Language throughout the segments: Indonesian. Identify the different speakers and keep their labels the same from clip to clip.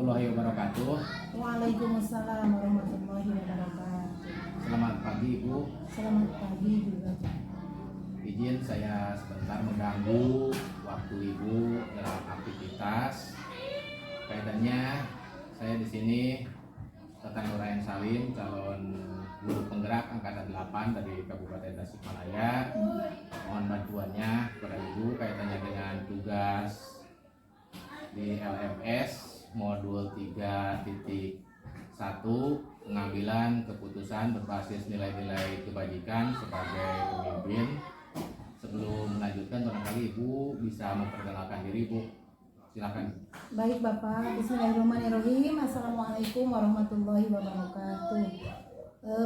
Speaker 1: warahmatullahi wabarakatuh.
Speaker 2: Waalaikumsalam warahmatullahi wabarakatuh.
Speaker 1: Selamat pagi Ibu.
Speaker 2: Selamat pagi juga.
Speaker 1: Izin saya sebentar mengganggu waktu Ibu dalam aktivitas. Kaitannya saya di sini Tatang Nurain Salim, calon guru penggerak angkatan 8 dari Kabupaten Tasikmalaya. Mohon bantuannya kepada Ibu kaitannya dengan tugas di LMS modul 3.1 pengambilan keputusan berbasis nilai-nilai kebajikan sebagai pemimpin. Sebelum melanjutkan, barangkali Ibu bisa memperkenalkan diri, Bu. Silakan.
Speaker 2: Baik Bapak, bismillahirrahmanirrahim. Assalamualaikum warahmatullahi wabarakatuh.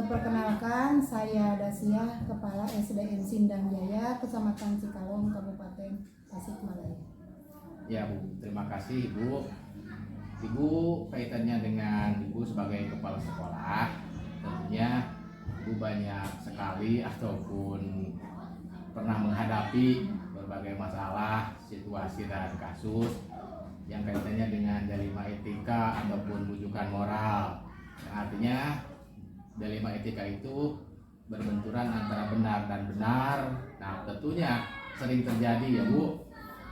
Speaker 2: Perkenalkan, saya Dasia, Kepala SDN Sindang Jaya, Kecamatan Cikalong, Kabupaten Tasikmalaya.
Speaker 1: Ya Bu, terima kasih Ibu. Ibu kaitannya dengan Ibu sebagai kepala sekolah, tentunya Ibu banyak sekali ataupun pernah menghadapi berbagai masalah, situasi dan kasus yang kaitannya dengan dilema etika ataupun rujukan moral. Yang artinya dilema etika itu berbenturan antara benar dan benar. Nah, tentunya sering terjadi ya Bu.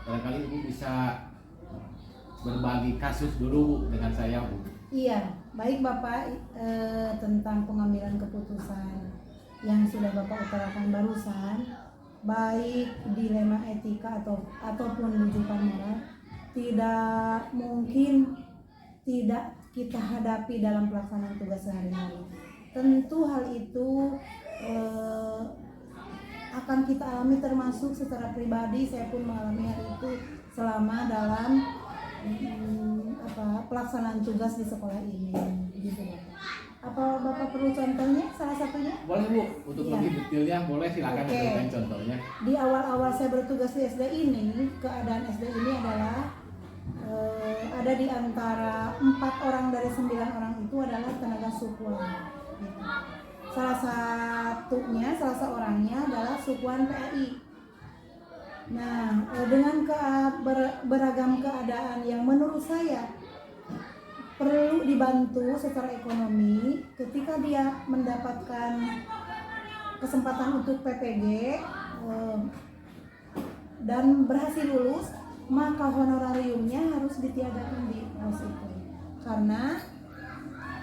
Speaker 1: Barangkali Ibu bisa berbagi kasus dulu dengan saya, Bu.
Speaker 2: Iya, baik Bapak, tentang pengambilan keputusan yang sudah Bapak utarakan barusan, baik dilema etika ataupun rujukan moral, tidak mungkin tidak kita hadapi dalam pelaksanaan tugas sehari-hari. Tentu hal itu akan kita alami, termasuk secara pribadi saya pun mengalami hal itu selama dalam pelaksanaan tugas di sekolah ini, gitu Bapak. Apa Bapak perlu contohnya salah satunya?
Speaker 1: Boleh Bu, untuk lebih detailnya boleh, silakan berikan contohnya.
Speaker 2: Di awal-awal saya bertugas di SD ini, keadaan SD ini adalah ada di antara 4 orang dari 9 orang itu adalah tenaga sukuan, gitu. Salah seorangnya adalah sukuan PAI. Nah, dengan beragam keadaan yang menurut saya perlu dibantu secara ekonomi, ketika dia mendapatkan kesempatan untuk PPG dan berhasil lulus, maka honorariumnya harus ditiadakan di BOS itu, karena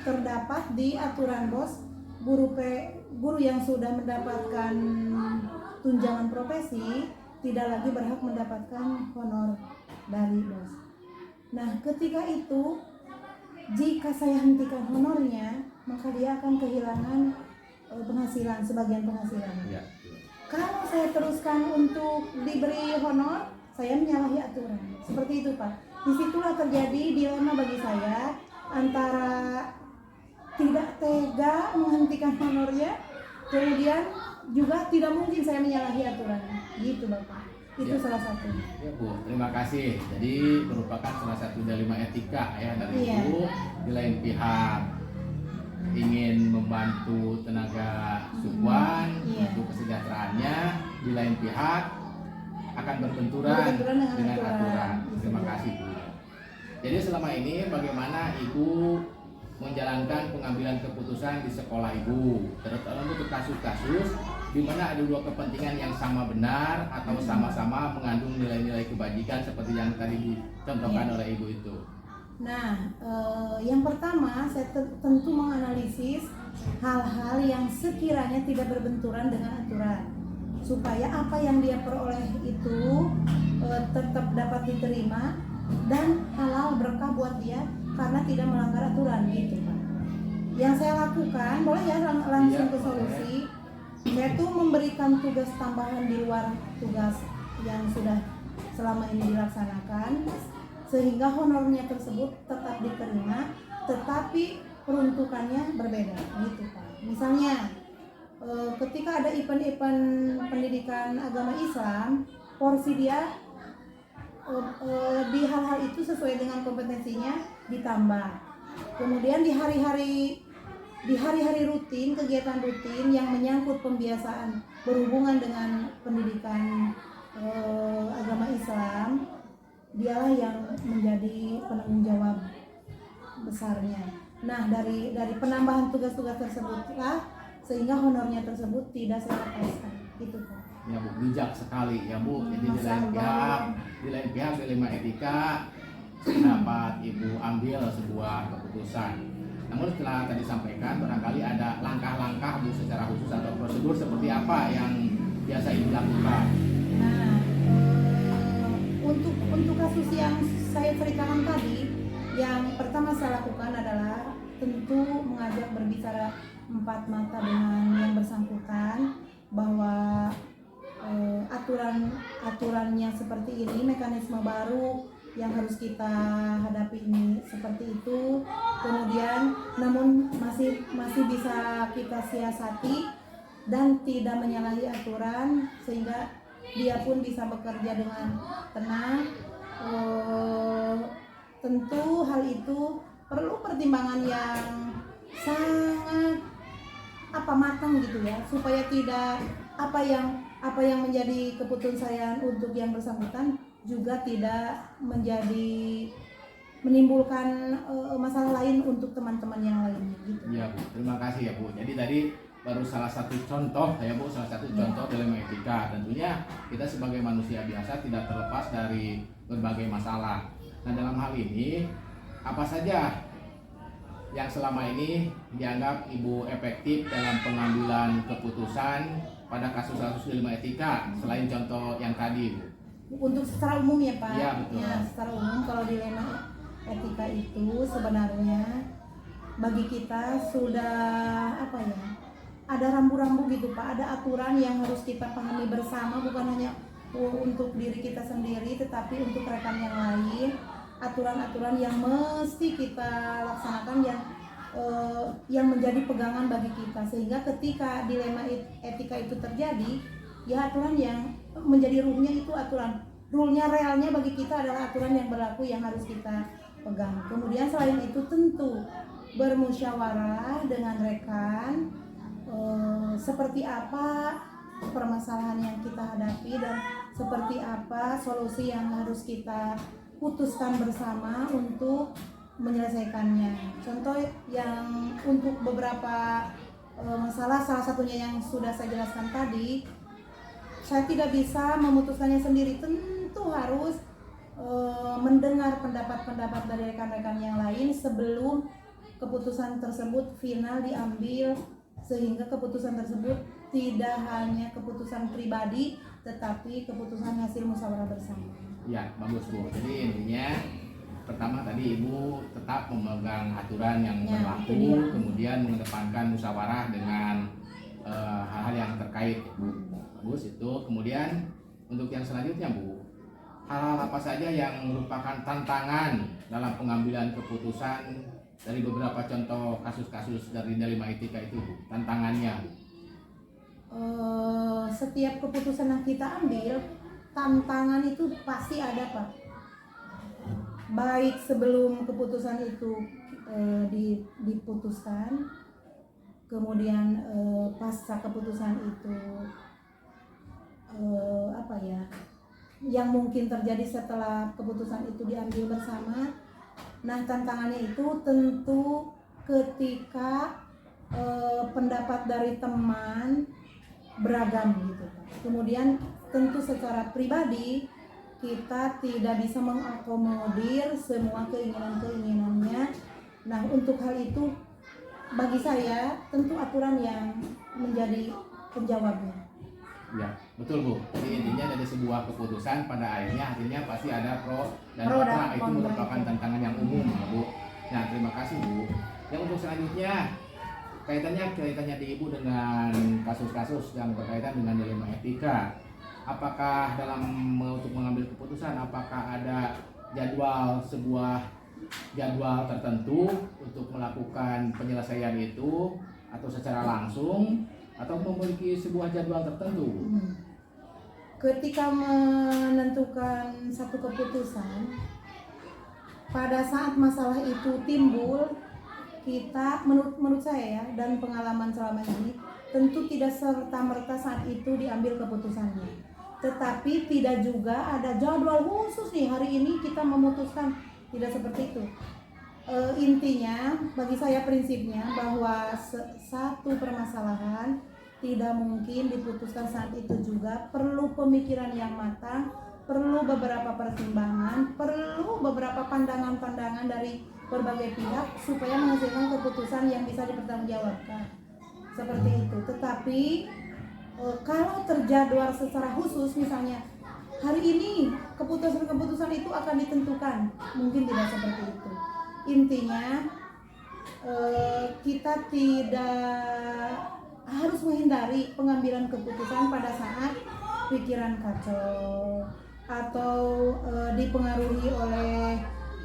Speaker 2: terdapat di aturan BOS guru yang sudah mendapatkan tunjangan profesi tidak lagi berhak mendapatkan honor dari BOS. Nah, ketika itu jika saya hentikan honornya, maka dia akan kehilangan penghasilan, sebagian penghasilan.
Speaker 1: Ya.
Speaker 2: Kalau saya teruskan untuk diberi honor, saya menyalahi aturan. Seperti itu Pak. Disitulah terjadi dilema bagi saya antara tidak tega menghentikan honornya, kemudian juga tidak mungkin saya menyalahi aturan. Gitu Bapak. Itu salah satu.
Speaker 1: Ya Bu, terima kasih. Jadi merupakan salah satu dilema etika ya dari Ibu. Di lain pihak ingin membantu tenaga sukuan untuk kesejahteraannya, di lain pihak akan berbenturan dengan aturan. Terima kasih Bu. Jadi selama ini bagaimana Ibu menjalankan pengambilan keputusan di sekolah Ibu, terutama untuk kasus-kasus di mana ada dua kepentingan yang sama benar atau sama-sama mengandung nilai-nilai kebajikan seperti yang tadi dicontohkan oleh Ibu itu.
Speaker 2: Nah, yang pertama saya tentu menganalisis hal-hal yang sekiranya tidak berbenturan dengan aturan, supaya apa yang dia peroleh itu tetap dapat diterima dan halal berkah buat dia karena tidak melanggar aturan, gitu Pak. Yang saya lakukan, boleh ya langsung ke solusi. Saya tuh memberikan tugas tambahan di luar tugas yang sudah selama ini dilaksanakan, sehingga honornya tersebut tetap diterima, tetapi peruntukannya berbeda, gitu Pak. Misalnya ketika ada event-event pendidikan agama Islam, porsi dia di hal-hal itu sesuai dengan kompetensinya ditambah. Kemudian di hari-hari rutin, kegiatan rutin yang menyangkut pembiasaan berhubungan dengan pendidikan agama Islam, dialah yang menjadi penanggung jawab besarnya. Nah, dari penambahan tugas-tugas tersebutlah sehingga honornya tersebut tidak saya lepaskan. Itu Pak.
Speaker 1: Ya Bu, bijak sekali ya Bu. Jadi di
Speaker 2: Masya
Speaker 1: lain
Speaker 2: Allah.
Speaker 1: pihak dilema etika dapat Ibu ambil sebuah keputusan. Namun setelah tadi sampaikan, barangkali ada langkah-langkah Bu secara khusus atau prosedur seperti apa yang biasa Ibu lakukan.
Speaker 2: Nah, untuk kasus yang saya ceritakan tadi, yang pertama saya lakukan adalah tentu mengajak berbicara empat mata dengan yang bersangkutan bahwa aturannya seperti ini, mekanisme baru yang harus kita hadapi ini seperti itu. Kemudian namun masih bisa kita siasati dan tidak menyalahi aturan sehingga dia pun bisa bekerja dengan tenang. Tentu hal itu perlu pertimbangan yang sangat matang gitu ya, supaya tidak apa yang menjadi keputusan saya untuk yang bersangkutan juga tidak menimbulkan masalah lain untuk teman-teman yang lainnya gitu.
Speaker 1: Iya Bu, terima kasih ya Bu. Jadi tadi baru salah satu contoh ya Bu, contoh dilema etika. Tentunya kita sebagai manusia biasa tidak terlepas dari berbagai masalah. Nah, dalam hal ini apa saja yang selama ini dianggap Ibu efektif dalam pengambilan keputusan pada kasus-kasus dilema etika selain contoh yang tadi Bu?
Speaker 2: Untuk secara umum ya Pak.
Speaker 1: Iya betul.
Speaker 2: Ya, secara umum kalau dilema etika itu sebenarnya bagi kita sudah ada rambu-rambu gitu Pak, ada aturan yang harus kita pahami bersama, bukan hanya untuk diri kita sendiri tetapi untuk rekan yang lain. Aturan-aturan yang mesti kita laksanakan yang menjadi pegangan bagi kita, sehingga ketika dilema etika itu terjadi ya aturan yang menjadi ruhnya itu aturan, rule-nya realnya bagi kita adalah aturan yang berlaku yang harus kita pegang. Kemudian selain itu tentu bermusyawarah dengan rekan seperti apa permasalahan yang kita hadapi dan seperti apa solusi yang harus kita putuskan bersama untuk menyelesaikannya. Contoh yang untuk beberapa masalah, salah satunya yang sudah saya jelaskan tadi, saya tidak bisa memutuskannya sendiri, tentu harus mendengar pendapat-pendapat dari rekan-rekan yang lain sebelum keputusan tersebut final diambil, sehingga keputusan tersebut tidak hanya keputusan pribadi tetapi keputusan hasil musyawarah bersama.
Speaker 1: Ya, bagus Bu. Jadi intinya pertama tadi Ibu tetap memegang aturan yang berlaku, kemudian mengedepankan musyawarah dengan hal-hal yang terkait Bu. Bagus itu. Kemudian untuk yang selanjutnya Bu, hal-hal apa saja yang merupakan tantangan dalam pengambilan keputusan dari beberapa contoh kasus-kasus dari dilema etika itu Bu? Tantangannya Bu?
Speaker 2: Setiap keputusan yang kita ambil, tantangan itu pasti ada Pak. Baik sebelum keputusan itu diputuskan, kemudian pasca keputusan itu yang mungkin terjadi setelah keputusan itu diambil bersama. Nah, tantangannya itu tentu ketika pendapat dari teman beragam gitu. Kemudian tentu secara pribadi kita tidak bisa mengakomodir semua keinginan-keinginannya. Nah, untuk hal itu bagi saya tentu aturan yang menjadi penjawabnya.
Speaker 1: Ya, betul Bu. Jadi intinya dari sebuah keputusan pada akhirnya pasti ada pro dan kontra. Itu merupakan tantangan yang umum ya Bu. Nah, terima kasih Bu. Yang untuk selanjutnya kaitannya di Ibu dengan kasus-kasus yang berkaitan dengan dilema etika. Apakah untuk mengambil keputusan, apakah ada sebuah jadwal tertentu untuk melakukan penyelesaian itu, atau secara langsung, atau memiliki sebuah jadwal tertentu?
Speaker 2: Ketika menentukan satu keputusan, pada saat masalah itu timbul, kita menurut saya ya, dan pengalaman selama ini, tentu tidak serta-merta saat itu diambil keputusannya. Tetapi tidak juga ada jadwal khusus nih hari ini kita memutuskan, tidak seperti itu. Intinya bagi saya prinsipnya bahwa satu permasalahan tidak mungkin diputuskan saat itu juga, perlu pemikiran yang matang, perlu beberapa pertimbangan, perlu beberapa pandangan-pandangan dari berbagai pihak supaya menghasilkan keputusan yang bisa dipertanggungjawabkan seperti itu. Tetapi kalau terjadwal secara khusus, misalnya hari ini keputusan-keputusan itu akan ditentukan, mungkin tidak seperti itu. Intinya kita tidak harus menghindari pengambilan keputusan pada saat pikiran kacau atau dipengaruhi oleh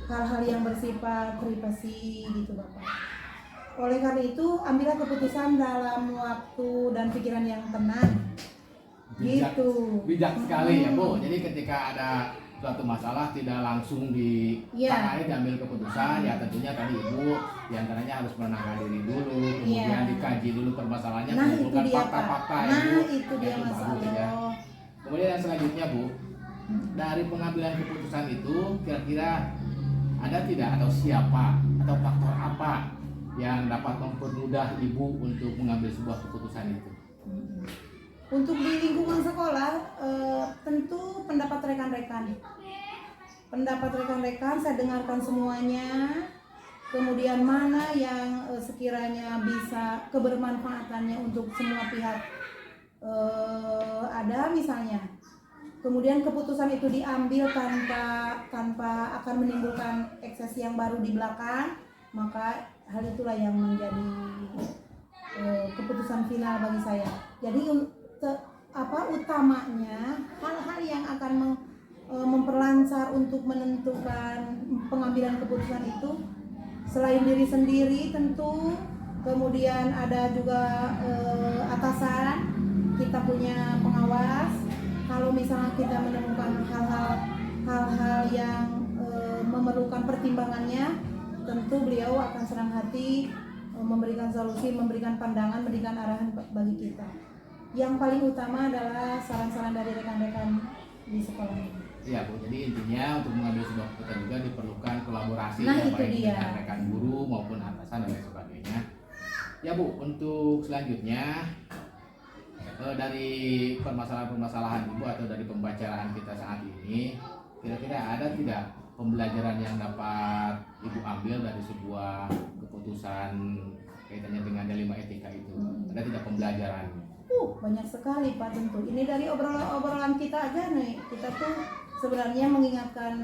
Speaker 2: hal-hal yang bersifat privasi gitu Bapak. Oleh karena itu ambillah keputusan dalam waktu dan pikiran yang tenang.
Speaker 1: Bijak sekali ya Bu. Jadi ketika ada suatu masalah tidak langsung ditangani diambil keputusan, ya tentunya tadi Ibu diantaranya harus menenangkan diri dulu, kemudian dikaji dulu permasalahannya, mengumpulkan fakta-fakta
Speaker 2: itu dia Mas
Speaker 1: ya. Kemudian yang selanjutnya Bu, dari pengambilan keputusan itu kira-kira ada tidak atau siapa atau faktor apa yang dapat mempermudah Ibu untuk mengambil sebuah keputusan itu?
Speaker 2: Untuk di lingkungan sekolah, tentu pendapat rekan-rekan. Pendapat rekan-rekan saya dengarkan semuanya. Kemudian mana yang sekiranya bisa kebermanfaatannya untuk semua pihak ada misalnya. Kemudian keputusan itu diambil tanpa akan menimbulkan ekses yang baru di belakang, maka hal itulah yang menjadi keputusan final bagi saya. Jadi utamanya hal-hal yang akan memperlancar untuk menentukan pengambilan keputusan itu selain diri sendiri tentu, kemudian ada juga atasan, kita punya pengawas. Kalau misalnya kita menemukan hal-hal yang memerlukan pertimbangannya, tentu beliau akan senang hati memberikan solusi, memberikan pandangan, memberikan arahan bagi kita. Yang paling utama adalah saran-saran dari rekan-rekan di sekolah ini.
Speaker 1: Iya Bu, jadi intinya untuk mengambil sebuah keputusan juga diperlukan kolaborasi baik dengan rekan guru maupun atasan dan lain sebagainya. Ya Bu, untuk selanjutnya dari permasalahan-permasalahan Ibu atau dari pembacaan kita saat ini, kira-kira ada tidak pembelajaran yang dapat Ibu ambil dari sebuah keputusan kaitannya dengan dilema etika itu? Ada tidak pembelajarannya?
Speaker 2: Banyak sekali Pak tentu. Ini dari obrolan kita aja nih. Kita tuh sebenarnya mengingatkan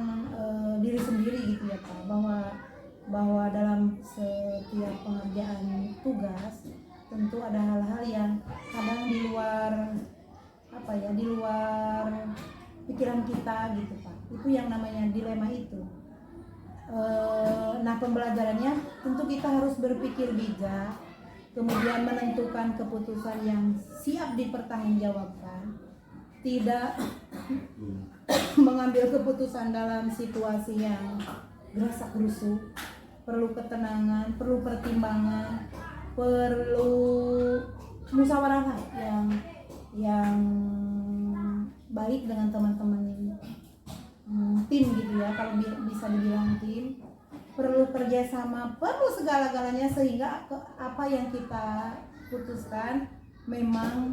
Speaker 2: diri sendiri gitu ya Pak, bahwa dalam setiap pengerjaan tugas tentu ada hal-hal yang kadang di luar pikiran kita gitu Pak. Itu yang namanya dilema itu. Nah pembelajarannya tentu kita harus berpikir bijak, kemudian menentukan keputusan yang siap dipertanggungjawabkan, tidak mengambil keputusan dalam situasi yang gerasak-gerusuk, perlu ketenangan, perlu pertimbangan, perlu musyawarah yang baik dengan teman-teman tim gitu ya, kalau bisa dibilang tim. Perlu kerjasama, perlu segala-galanya sehingga apa yang kita putuskan memang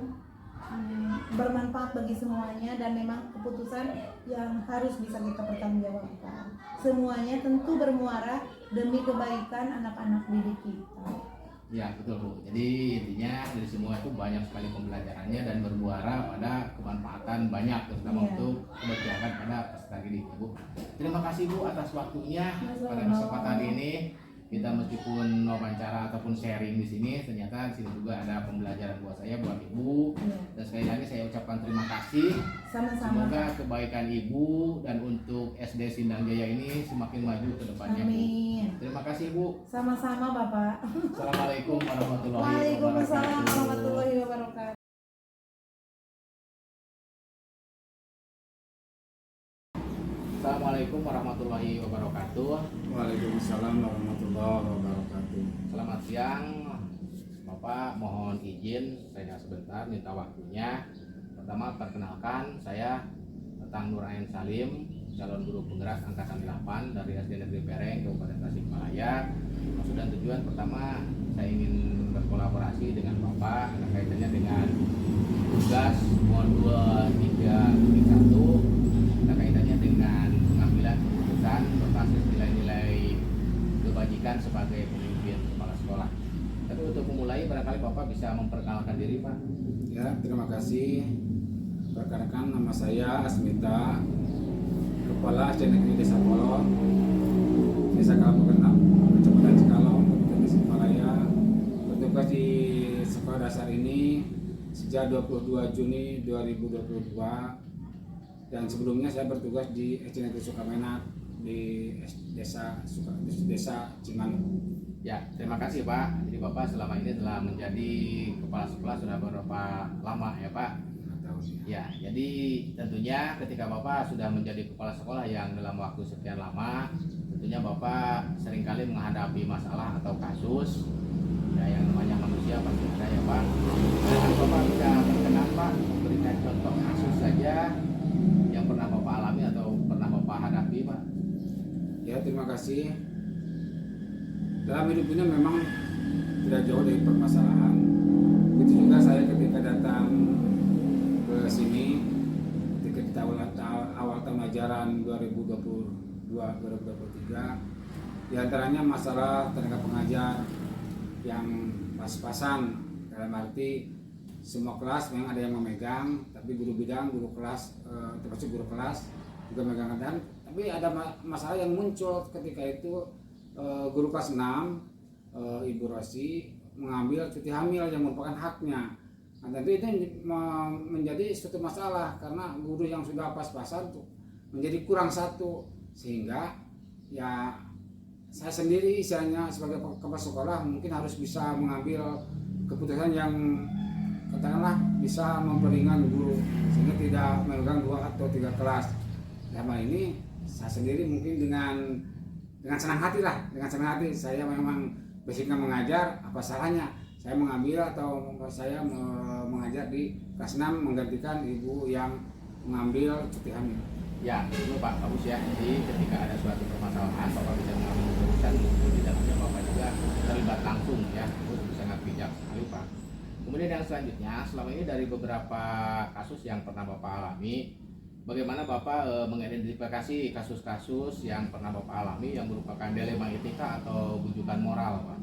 Speaker 2: bermanfaat bagi semuanya dan memang keputusan yang harus bisa kita pertanggungjawabkan. Semuanya tentu bermuara demi kebaikan anak-anak didik kita.
Speaker 1: Ya betul Bu, jadi intinya dari semua itu banyak sekali pembelajarannya dan bermuara pada kemanfaatan banyak, terutama untuk keberpihakan pada peserta didik Bu. Terima kasih Bu atas waktunya pada kesempatan ini. Kita meskipun wawancara ataupun sharing di sini, ternyata di sini juga ada pembelajaran buat saya, buat Ibu. Dan sekali lagi saya ucapkan terima kasih.
Speaker 2: Sama-sama.
Speaker 1: Semoga kebaikan Ibu dan untuk SD Sindang Jaya ini semakin maju ke depannya Bu.
Speaker 2: Amin.
Speaker 1: Terima kasih Bu.
Speaker 2: Sama-sama Bapak.
Speaker 1: Assalamualaikum warahmatullahi wabarakatuh.
Speaker 2: Waalaikumsalam warahmatullahi wabarakatuh.
Speaker 1: Assalamualaikum warahmatullahi wabarakatuh.
Speaker 3: Waalaikumsalam warahmatullahi wabarakatuh.
Speaker 1: Selamat siang Bapak, mohon izin saya sebentar minta waktunya. Pertama perkenalkan, saya Tatang Nur Ain Salim calon guru penggerak angkatan 8 dari SD Negeri Pereng, Kabupaten Tasikmalaya. Maksud dan tujuan pertama, saya ingin berkolaborasi dengan Bapak kaitannya dengan tugas modul 3.1 kaitannya dengan pengambilan keputusan berbasis nilai-nilai kebajikan sebagai pemimpin kepala sekolah. Tapi untuk memulai, barangkali Bapak bisa memperkenalkan diri, Pak.
Speaker 3: Ya, terima kasih. Perkenalkan, nama saya Asmita, Kepala SD Negeri Desa Kolong, Desa Kalapukena, Kecamatan Cikalong, Kabupaten Tasikmalaya. Bertugas di sekolah dasar ini sejak 22 Juni 2022. Dan sebelumnya saya bertugas di SD Negeri Sukamenat di Desa Cimanuk.
Speaker 1: Ya, terima kasih Pak. Jadi Bapak selama ini telah menjadi kepala sekolah sudah berapa lama ya Pak? Ya, jadi tentunya ketika Bapak sudah menjadi kepala sekolah yang dalam waktu sekian lama, tentunya Bapak seringkali menghadapi masalah atau kasus ya, yang namanya manusia pasti ada ya Pak. Dan Bapak bisa berkenan Pak memberikan contoh kasus saja yang pernah Bapak alami atau pernah Bapak hadapi Pak?
Speaker 3: Ya, terima kasih. Dalam hidup ini memang tidak jauh dari permasalahan. Begitu juga saya ketika datang ke sini ketika awal tahun ajaran 2022-2023, diantaranya masalah tenaga pengajar yang pas-pasan, dalam arti semua kelas memang ada yang memegang, tapi guru bidang, guru kelas, termasuk guru kelas juga megang, dan tapi ada masalah yang muncul ketika itu. Guru kelas 6 Ibu Rosi mengambil cuti hamil yang merupakan haknya. Nah, tentu itu menjadi suatu masalah karena guru yang sudah pas-pasan menjadi kurang satu, sehingga ya saya sendiri istilahnya sebagai kepala sekolah mungkin harus bisa mengambil keputusan yang katakanlah bisa memperingan guru sehingga tidak memegang 2 atau 3 kelas. Dalam hal ini saya sendiri mungkin dengan senang hati saya memang basicnya mengajar, apa salahnya saya mengambil atau saya mengajar di kelas 6 menggantikan ibu yang mengambil cuti hamil.
Speaker 1: Ya, itu Pak, bagus ya. Jadi ketika ada suatu permasalahan, Bapak bisa mengambil keputusan, di dalamnya Bapak juga terlibat langsung ya. Itu sangat bijak sekali Pak. Kemudian yang selanjutnya, selama ini dari beberapa kasus yang pernah Bapak alami, bagaimana Bapak mengidentifikasi kasus-kasus yang pernah Bapak alami yang merupakan dilema etika atau bujukan moral, Pak?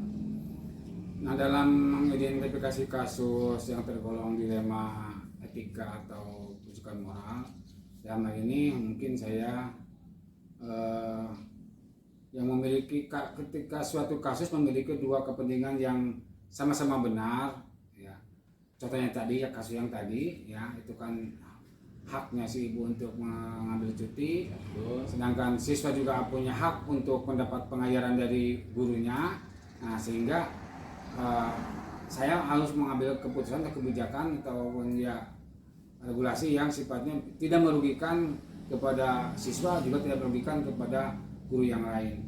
Speaker 3: Nah, dalam mengidentifikasi kasus yang tergolong dilema etika atau bujukan moral, dalam hal ini mungkin saya yang memiliki ketika suatu kasus memiliki 2 kepentingan yang sama-sama benar, ya. Contohnya tadi ya kasus yang tadi, ya itu kan haknya si ibu untuk mengambil cuti, sedangkan siswa juga punya hak untuk mendapat pengajaran dari gurunya. Nah, sehingga saya harus mengambil keputusan atau kebijakan ataupun ya regulasi yang sifatnya tidak merugikan kepada siswa, juga tidak merugikan kepada guru yang lain.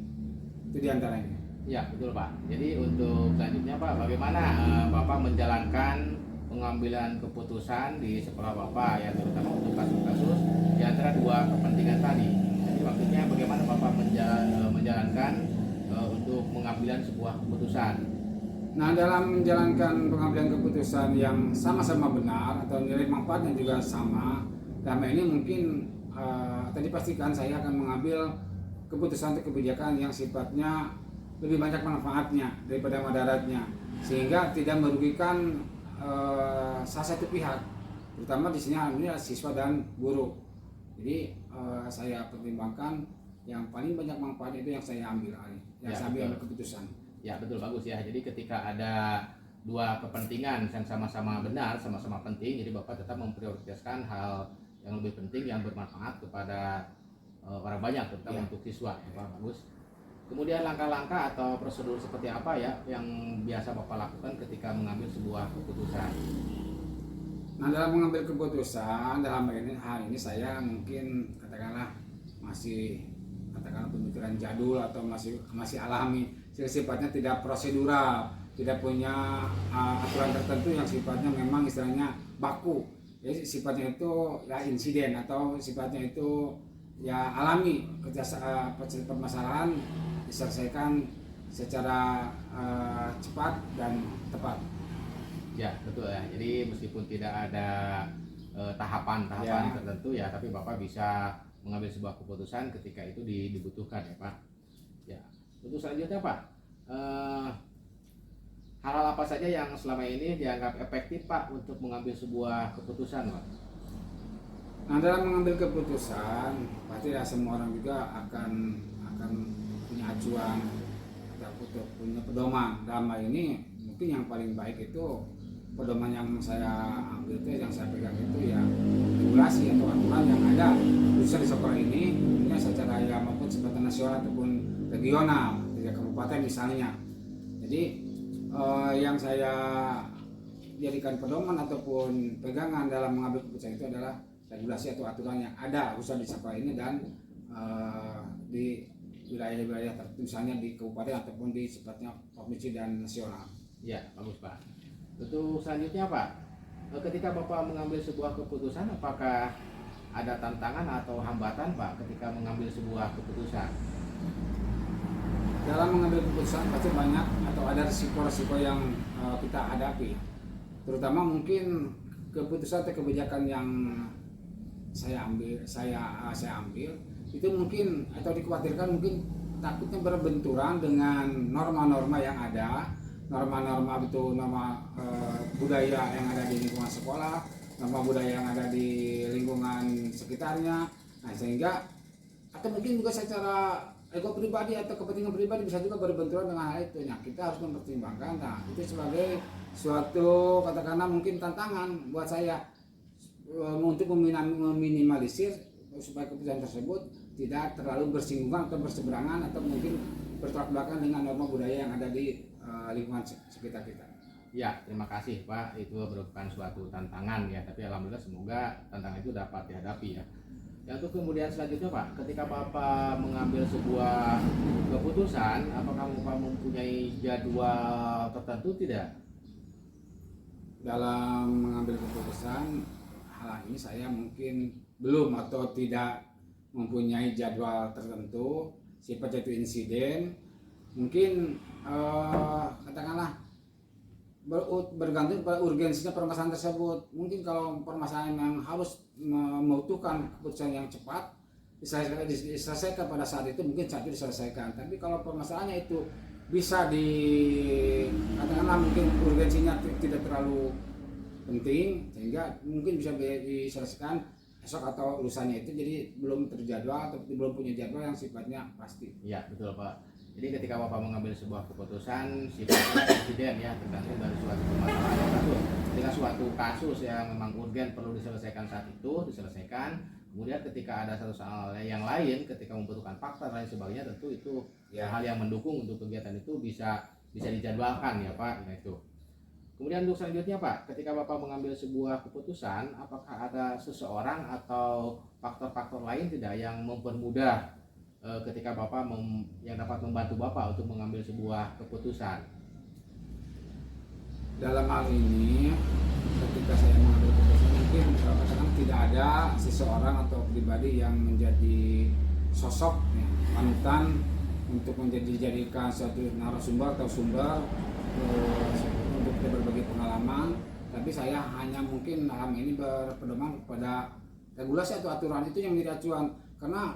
Speaker 3: Itu diantaranya.
Speaker 1: Ya, betul Pak. Jadi untuk selanjutnya Pak, bagaimana Bapak menjalankan pengambilan keputusan di sekolah Bapak ya, terutama untuk kasus-kasus di antara 2 kepentingan tadi. Jadi maksudnya bagaimana Bapak menjalankan untuk pengambilan sebuah keputusan.
Speaker 3: Nah, dalam menjalankan pengambilan keputusan yang sama-sama benar atau nilai manfaatnya juga sama, dalam ini mungkin tadi pastikan saya akan mengambil keputusan atau kebijakan yang sifatnya lebih banyak manfaatnya daripada madaratnya, sehingga tidak merugikan salah satu pihak, terutama di sini alhamdulillah siswa dan guru. Jadi saya pertimbangkan yang paling banyak manfaatnya itu yang saya ambil saya ambil keputusan.
Speaker 1: Ya, betul, bagus ya. Jadi ketika ada 2 kepentingan yang sama-sama benar, sama-sama penting, jadi Bapak tetap memprioritaskan hal yang lebih penting yang bermanfaat kepada orang banyak, terutama untuk siswa ya Pak, bagus. Kemudian langkah-langkah atau prosedur seperti apa ya yang biasa Bapak lakukan ketika mengambil sebuah keputusan?
Speaker 3: Nah, dalam mengambil keputusan dalam hal ini saya mungkin katakanlah masih pemikiran jadul atau masih alami, sifatnya tidak prosedural, tidak punya aturan tertentu yang sifatnya memang istilahnya baku. Jadi sifatnya itu ya insiden atau sifatnya itu ya alami permasalahan diselesaikan secara cepat dan tepat.
Speaker 1: Ya betul ya. Jadi meskipun tidak ada tahapan-tahapan tertentu ya, tapi Bapak bisa mengambil sebuah keputusan ketika itu dibutuhkan ya Pak. Ya. Untuk selanjutnya Pak, hal-hal apa saja yang selama ini dianggap efektif Pak untuk mengambil sebuah keputusan Pak?
Speaker 3: Nah, dalam mengambil keputusan pasti ya semua orang juga akan punya acuan atau punya pedoman. Dalam hal ini mungkin yang paling baik itu pedoman yang saya ambil itu, yang saya pegang itu ya regulasi atau aturan yang ada khususnya di sekolah ini, tentunya secara ya maupun sifatnya nasional ataupun regional, tiga kabupaten misalnya. Jadi yang saya jadikan pedoman ataupun pegangan dalam mengambil keputusan itu adalah regulasi atau aturan yang ada khususnya di sekolah ini dan di wilayah-wilayah tertentu, misalnya di kabupaten ataupun di sifatnya provinsi dan nasional.
Speaker 1: Ya, bagus Pak. Untuk selanjutnya Pak, ketika Bapak mengambil sebuah keputusan, apakah ada tantangan atau hambatan Pak ketika mengambil sebuah keputusan?
Speaker 3: Dalam mengambil keputusan pasti banyak atau ada risiko-risiko yang kita hadapi. Terutama mungkin keputusan atau kebijakan yang saya ambil itu mungkin atau dikhawatirkan mungkin takutnya berbenturan dengan norma-norma yang ada, norma-norma itu norma budaya yang ada di lingkungan sekolah, norma budaya yang ada di lingkungan sekitarnya. Nah, sehingga atau mungkin juga secara ego pribadi atau kepentingan pribadi bisa juga berbenturan dengan hal itu. Nah, kita harus mempertimbangkan. Nah, itu sebagai suatu katakanlah mungkin tantangan buat saya untuk meminimalisir supaya keputusan tersebut tidak terlalu bersinggungan atau berseberangan atau mungkin bertolak belakang dengan norma budaya yang ada di lingkungan sekitar kita.
Speaker 1: Ya, terima kasih Pak. Itu merupakan suatu tantangan ya, tapi alhamdulillah semoga tantangan itu dapat dihadapi ya. Ya, untuk kemudian selanjutnya Pak, ketika Bapak mengambil sebuah keputusan, apakah Bapak mempunyai jadwal tertentu tidak?
Speaker 3: Dalam mengambil keputusan hal ini saya mungkin belum atau tidak mempunyai jadwal tertentu, sifatnya itu insiden. Mungkin katakanlah bergantung pada urgensinya permasalahan tersebut. Mungkin kalau permasalahan yang harus membutuhkan keputusan yang cepat diselesaikan pada saat itu, mungkin saat itu diselesaikan. Tapi kalau permasalahannya itu bisa katakanlah mungkin urgensinya tidak terlalu penting sehingga mungkin bisa diselesaikan esok atau lusanya, itu jadi belum terjadwal atau belum punya jadwal yang sifatnya pasti.
Speaker 1: Iya betul Pak. Jadi ketika Bapak mengambil sebuah keputusan sifatnya insiden ya, tergantung dari suatu permasalahan atau ketika suatu kasus yang memang urgen perlu diselesaikan saat itu diselesaikan. Kemudian ketika ada satu hal yang lain, ketika membutuhkan fakta dan lain sebagainya, tentu itu ya hal yang mendukung untuk kegiatan itu bisa dijadwalkan ya Pak. Nah itu. Kemudian untuk selanjutnya Pak, ketika Bapak mengambil sebuah keputusan, apakah ada seseorang atau faktor-faktor lain tidak yang mempermudah ketika Bapak yang dapat membantu Bapak untuk mengambil sebuah keputusan?
Speaker 3: Dalam hal ini, ketika saya mengambil keputusan mungkin katakan tidak ada seseorang atau pribadi yang menjadi sosok panutan untuk dijadikan suatu narasumber atau sumber untuk berbagi pengalaman. Tapi saya hanya mungkin dalam ini berpedoman kepada regulasi atau aturan itu yang menjadi acuan, karena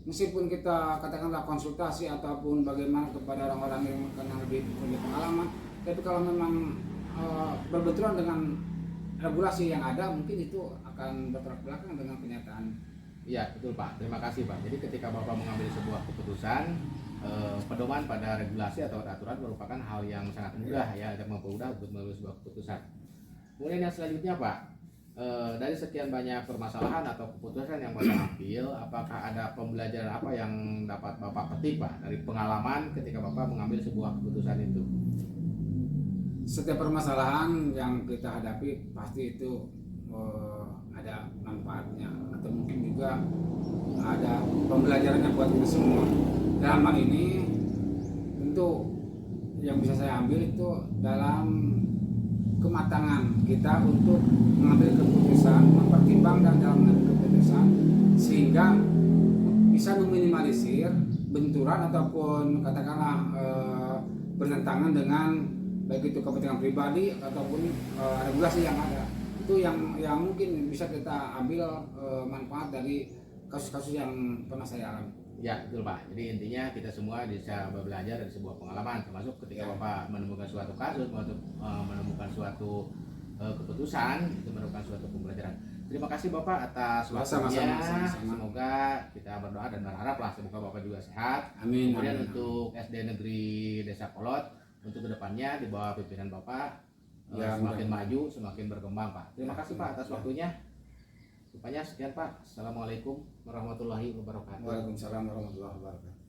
Speaker 3: meskipun kita katakanlah konsultasi ataupun bagaimana kepada orang-orang yang lebih punya pengalaman, tapi kalau memang berbenturan dengan regulasi yang ada, mungkin itu akan bertolak belakang dengan kenyataan.
Speaker 1: Iya betul Pak, terima kasih Pak. Jadi ketika Bapak mengambil sebuah keputusan, pedoman pada regulasi atau aturan merupakan hal yang sangat mudah ya, yang mempermudah untuk mengambil sebuah keputusan. Kemudian yang selanjutnya Pak, dari sekian banyak permasalahan atau keputusan yang Bapak ambil, apakah ada pembelajaran apa yang dapat Bapak petik Pak dari pengalaman ketika Bapak mengambil sebuah keputusan itu?
Speaker 3: Setiap permasalahan yang kita hadapi pasti itu ada manfaatnya atau mungkin juga ada pembelajarannya buat kita semua. Dalam hal ini tentu yang bisa saya ambil itu dalam kematangan kita untuk mengambil keputusan, mempertimbangkan dalam mengambil keputusan sehingga bisa meminimalisir benturan ataupun katakanlah bertentangan dengan baik itu kepentingan pribadi ataupun regulasi yang ada. Itu yang mungkin bisa kita ambil manfaat dari kasus-kasus yang pernah saya alami.
Speaker 1: Ya betul Pak. Jadi intinya kita semua bisa belajar dari sebuah pengalaman, termasuk ketika Bapak menemukan suatu kasus, menemukan suatu keputusan, itu merupakan suatu pembelajaran. Terima kasih Bapak atas waktunya. Semoga kita berdoa dan berharap lah semoga Bapak juga sehat.
Speaker 3: Amin.
Speaker 1: Kemudian untuk SD Negeri Desa Kolot untuk kedepannya di bawah pimpinan Bapak semakin maju, semakin berkembang Pak. Terima kasih Pak atas waktunya. Rupanya sekian Pak. Assalamualaikum warahmatullahi wabarakatuh.
Speaker 3: Waalaikumsalam warahmatullahi wabarakatuh.